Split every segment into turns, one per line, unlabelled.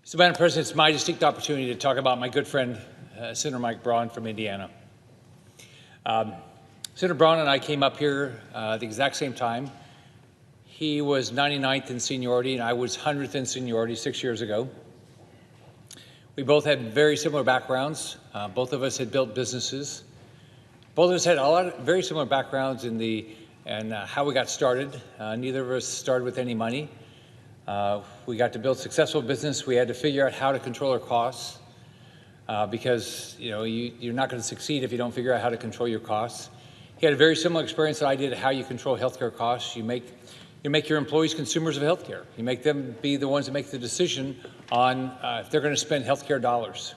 So, Madam President, it's my distinct opportunity to talk about my good friend, Senator Mike Braun from Indiana. Senator Braun and I came up here at the exact same time. He was 99th in seniority, and I was 100th in seniority 6 years ago. We both had very similar backgrounds. Both of us had built businesses. Both of us had very similar backgrounds in how we got started. Neither of us started with any money. We got to build successful business. We had to figure out how to control our costs because you're not going to succeed if you don't figure out how to control your costs. He had a very similar experience that I did, how you control healthcare costs. You make your employees consumers of healthcare. You make them be the ones that make the decision on if they're going to spend healthcare dollars.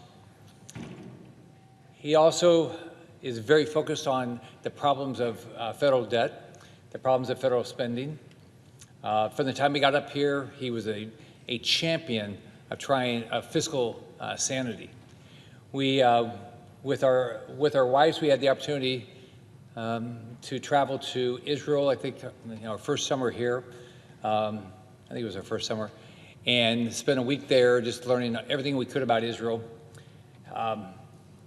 He also is very focused on the problems of federal debt, the problems of federal spending. From the time he got up here, he was a champion of trying fiscal sanity. We, with our wives, we had the opportunity to travel to Israel. I think our first summer here. I think it was our first summer, and spent a week there just learning everything we could about Israel.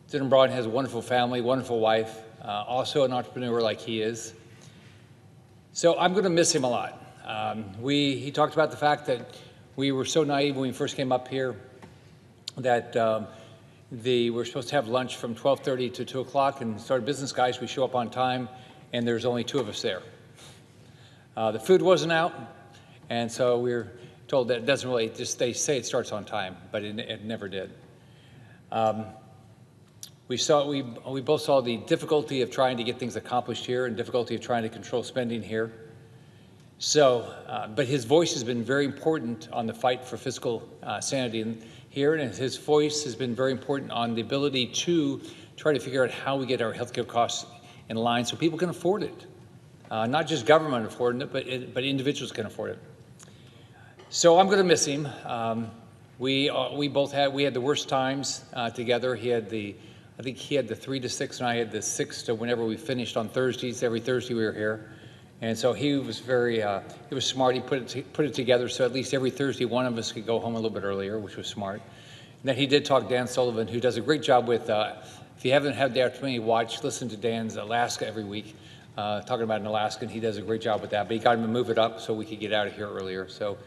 Senator Braun has a wonderful family, wonderful wife, also an entrepreneur like he is. So I'm going to miss him a lot. He talked about the fact that we were so naive when we first came up here that we're supposed to have lunch from 12:30 to 2 o'clock, and started business guys, we show up on time, and there's only 2 of us there. The food wasn't out, and so we were told that it doesn't really, they say it starts on time, but it never did. We both saw the difficulty of trying to get things accomplished here and difficulty of trying to control spending here. So, but his voice has been very important on the fight for fiscal sanity here, and his voice has been very important on the ability to try to figure out how we get our healthcare costs in line so people can afford it. Not just government affording it, but individuals can afford it. So I'm going to miss him. We had the worst times together. I think he had the 3 to 6, and I had the 6 to whenever we finished on Thursdays. Every Thursday we were here. And so he was he was smart. He put it together so at least every Thursday one of us could go home a little bit earlier, which was smart. And then he did talk Dan Sullivan, who does a great job with, if you haven't had the opportunity to listen to Dan's Alaska every week, talking about an Alaska, and he does a great job with that. But he got him to move it up so we could get out of here earlier. So,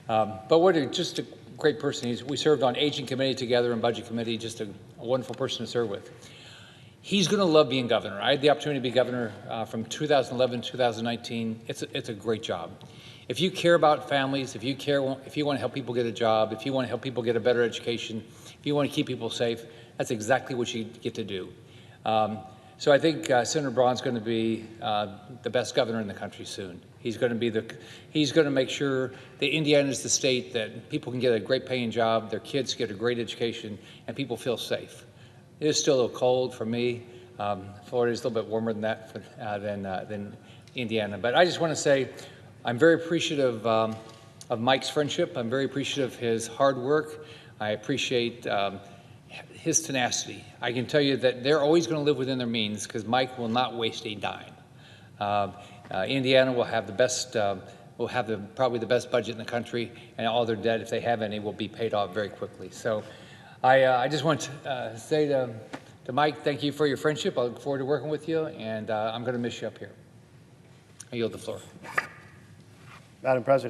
but just a great person. We served on Aging Committee together and Budget Committee, just a wonderful person to serve with. He's going to love being governor. I had the opportunity to be governor from 2011 to 2019. It's a great job. If you care about families, if you want to help people get a job, if you want to help people get a better education, if you want to keep people safe, that's exactly what you get to do. So I think Senator Braun's going to be the best governor in the country soon. He's going to make sure that Indiana is the state that people can get a great paying job, their kids get a great education, and people feel safe. It is still a little cold for me. Florida is a little bit warmer than that than Indiana. But I just want to say I'm very appreciative of Mike's friendship. I'm very appreciative of his hard work. I appreciate his tenacity. I can tell you that they're always going to live within their means because Mike will not waste a dime. Indiana will have probably the best budget in the country, and all their debt, if they have any, will be paid off very quickly. So I just want to say to Mike, thank you for your friendship. I look forward to working with you, and I'm going to miss you up here. I yield the floor.
Madam President.